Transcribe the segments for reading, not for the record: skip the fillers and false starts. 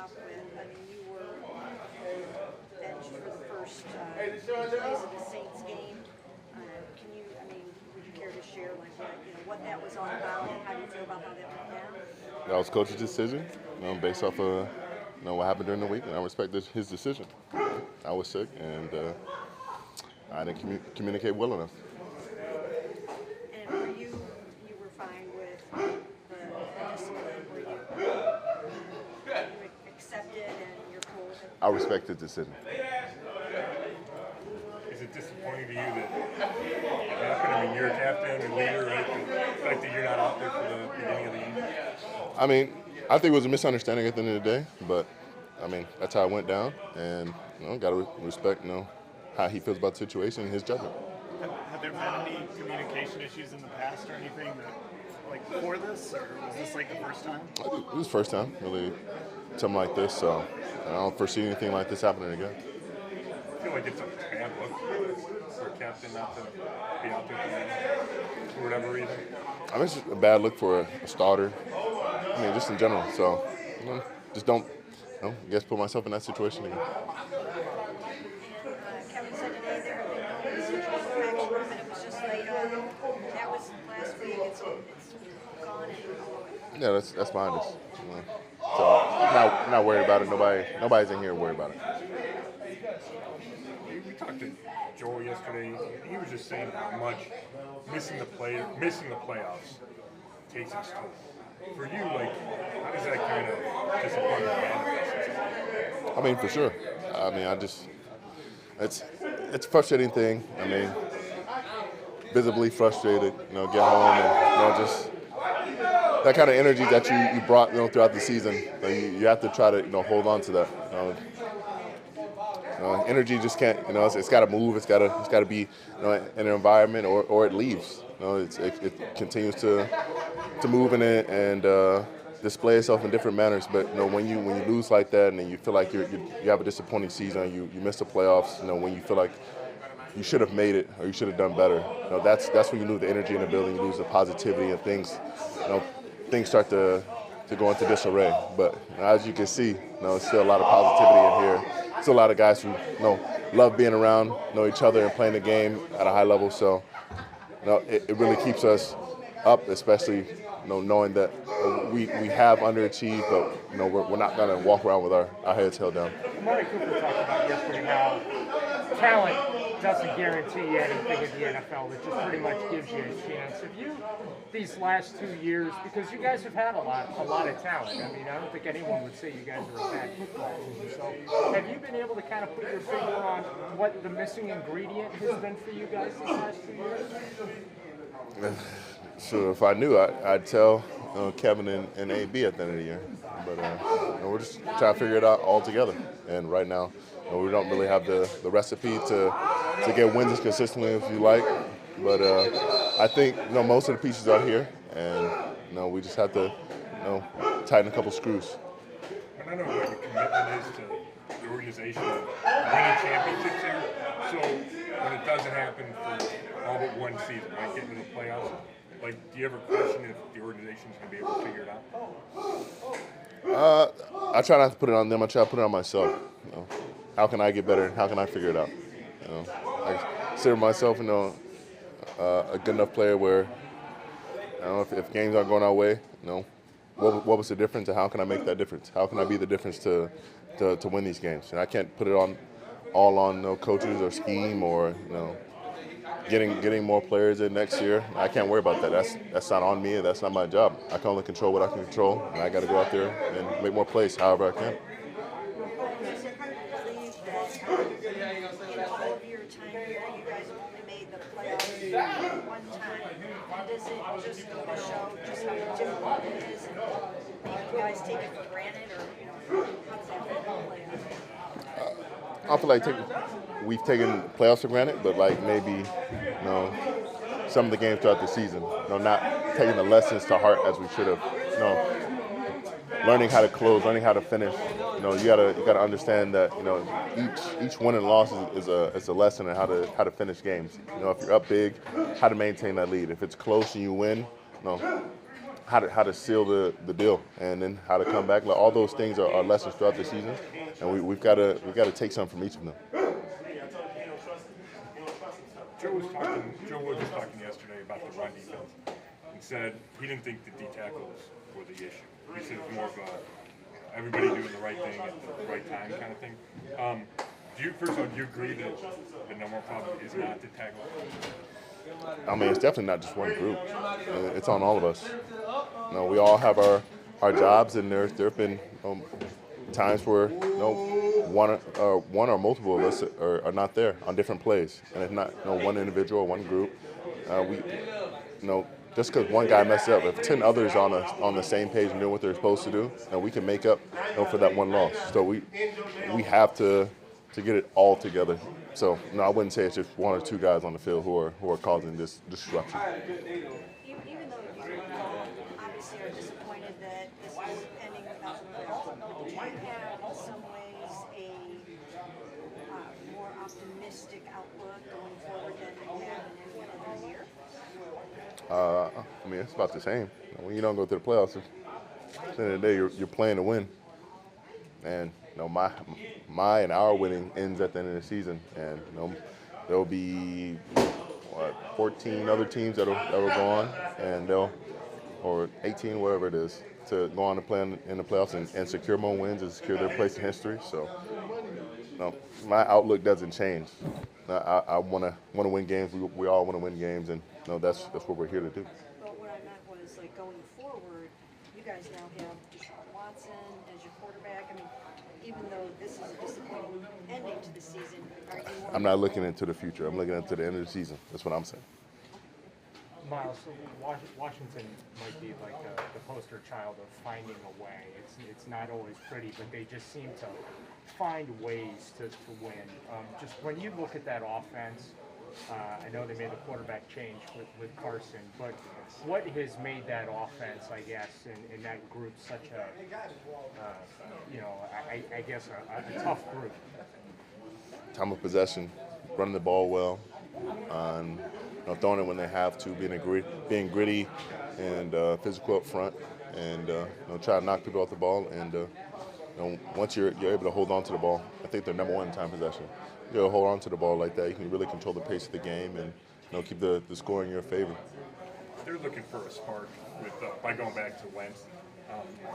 off with, I mean, you were benched for the first plays of the Saints game. Can you, I mean, would you care to share like what that was all about and how do you feel about how that went down? That was coach's decision, based off of what happened during the week, and I respect his decision. I was sick, and I didn't communicate well enough. And were you were fine with the discipline? Were you accepted and you're cool with it? I respect his decision. Is it disappointing to you that it happened? I mean, you're a captain and leader, right? The fact that you're not out there for the beginning of the year. I mean, I think it was a misunderstanding at the end of the day, but I mean, that's how it went down, and got to respect, how he feels about the situation and his judgment. Have there been any communication issues in the past or anything that, like, before this, or was this like the first time? I think it was the first time, really, something like this, so I don't foresee anything like this happening again. I feel like it's a bad look for a captain not to be out there for whatever reason. I mean, it's just a bad look for a starter. I mean, just in general. So, just don't, I guess put myself in that situation again. Kevin said today there have been no residual effects from it. It was just like that was last week. It's gone and Yeah, that's behind us. So, not worried about it. Nobody's in here worried about it. We talked to Joel yesterday. He was just saying how much missing the playoffs takes its toll. For you, like, how does that kind of disappointment manifest itself? I mean, for sure. I mean, it's a frustrating thing. I mean, visibly frustrated. Get home and just that kind of energy that you brought throughout the season. You have to try to hold on to that. Energy just can't. It's got to move. It's got to be in an environment or it leaves. It continues to move in it and display itself in different manners. But when you lose like that and then you feel like you have a disappointing season, you miss the playoffs. When you feel like you should have made it or you should have done better. That's when you lose the energy in the building, you lose the positivity, and things start to go into disarray. But as you can see, there's still a lot of positivity in here. Still a lot of guys who love being around, know each other, and playing the game at a high level. So it really keeps us up, especially knowing that we have underachieved, but we're not going to walk around with our heads held down. Amari Cooper talked about yesterday how talent doesn't guarantee you anything in the NFL. It just pretty much gives you a chance. Have you, these last 2 years, because you guys have had a lot of talent. I mean, I don't think anyone would say you guys are a bad football team. So have you been able to kind of put your finger on what the missing ingredient has been for you guys these last 2 years? So if I knew, I'd tell Kevin and AB at the end of the year. But we're just trying to figure it out all together. And right now, we don't really have the recipe to get wins as consistently as we like. But I think most of the pieces are here, and we just have to tighten a couple screws. And I know what your commitment is to the organization, winning championships here. So when it doesn't happen for all but one season, right, getting to the playoffs, like, do you ever question if the organization's going to be able to figure it out? I try not to put it on them. I try to put it on myself. How can I get better? How can I figure it out? I consider myself, a good enough player where, if games aren't going our way, what was the difference, and how can I make that difference? How can I be the difference to win these games? And I can't put it all on coaches or scheme or getting more players in next year. I can't worry about that. That's not on me, and that's not my job. I can only control what I can control, and I got to go out there and make more plays however I can. Is it hard to believe that all of your time here, you guys have only made the playoffs one time? And does it just go to show just how difficult it is, and maybe you guys take it for granted, or how does that play out? I feel like we've taken playoffs for granted, but maybe some of the games throughout the season, not taking the lessons to heart as we should have. Learning how to close, learning how to finish. You gotta understand that each win and loss is a lesson in how to finish games. If you're up big, how to maintain that lead. If it's close and you win, how how to seal the deal, and then how to come back. Like, all those things are lessons throughout the season, and we've got to take some from each of them. Joe was just talking yesterday about the run defense and said he didn't think the D tackles were the issue. He said it's more of a everybody doing the right thing at the right time kind of thing. First of all, do you agree that the number one problem is not the tackle? I mean, it's definitely not just one group. It's on all of us. We all have our jobs, and there have been times where one or multiple of us are not there on different plays, and it's not one individual or one group. Just because one guy messed up, if 10 others on the same page and doing what they're supposed to do, we can make up for that one loss. So we have to get it all together. So no, I wouldn't say it's just one or two guys on the field who are causing this disruption. Even though you obviously are disappointed that this is ending without the playoffs, do you have in some ways a more optimistic outlook going forward than you had in any other year? I mean, it's about the same. When you don't go to the playoffs, at the end of the day, you're playing to win. And my and our winning ends at the end of the season, and there'll be 14 other teams that'll go on, and or 18, whatever it is, to go on to play in the playoffs and secure more wins and secure their place in history. So, my outlook doesn't change. I want to win games. We all want to win games, and that's what we're here to do. But what I meant was, like, going forward, you guys now have Deshaun Watson as your quarterback. I mean, even though this is a disappointing ending to the season, are you? I'm not looking into the future. I'm looking into the end of the season. That's what I'm saying. Myles, so Washington might be like the poster child of finding a way. It's not always pretty, but they just seem to find ways to win. Just when you look at that offense, I know they made the quarterback change with Carson, but what has made that offense, I guess, in that group such a, I guess a tough group? Time of possession, running the ball well, throwing it when they have to, being gritty and physical up front, and try to knock people off the ball. And once you're able to hold on to the ball, I think they're number one in time possession. You'll hold on to the ball like that, you can really control the pace of the game and keep the score in your favor. They're looking for a spark by going back to Wentz.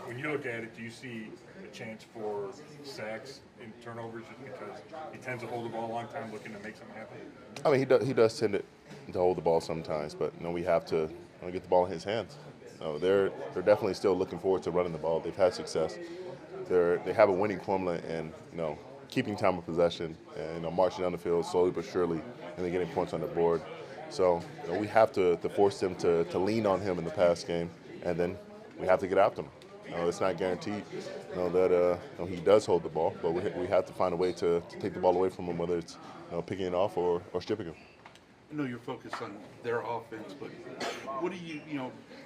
When you look at it, do you see a chance for sacks and turnovers just because he tends to hold the ball a long time looking to make something happen? I mean, he does tend to hold the ball sometimes, but we have to get the ball in his hands. They're definitely still looking forward to running the ball. They've had success. They have a winning formula, and keeping time of possession and marching down the field slowly but surely, and then getting points on the board. So we have to force them to lean on him in the pass game, and then we have to get after him. It's not guaranteed that he does hold the ball, but we have to find a way to take the ball away from him, whether it's picking it off or stripping him. I know you're focused on their offense, but what do you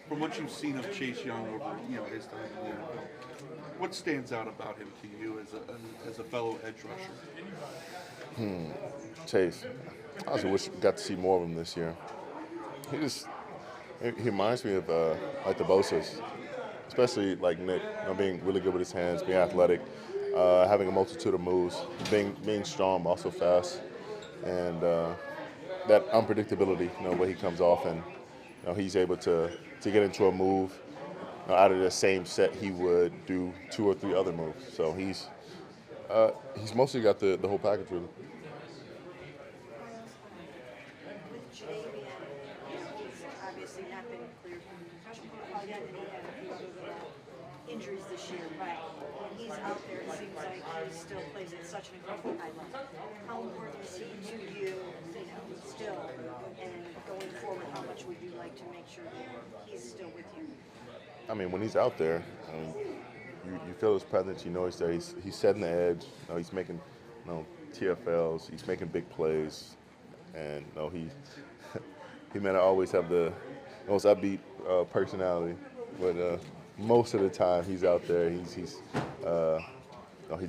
from what you've seen of Chase Young over his time in the NFL, what stands out about him to you as a fellow edge rusher? Chase, I also wish we got to see more of him this year. He reminds me of like the Bosa's, especially like Nick, being really good with his hands, being athletic, having a multitude of moves, being strong, also fast, and that unpredictability, where he comes off and he's able to get into a move out of the same set he would do 2 or 3 other moves. So he's mostly got the whole package with him. With Jadavian, he's obviously not been cleared from the concussion protocol yet, and he had a few other injuries this year. But when he's out there, it seems like he still plays at such an incredible high level. How important is he to you, still, and going forward, how much would you like to make sure that he's still with you? I mean, when he's out there, you feel his presence. He's there. He's setting the edge. He's making TFLs. He's making big plays, and he may not always have the most upbeat personality, but most of the time he's out there. He's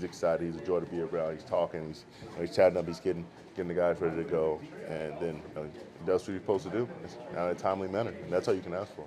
excited. He's a joy to be around. He's talking. He's chatting up. He's getting the guys ready to go, and then he does what he's supposed to do in a timely manner, and that's all you can ask for.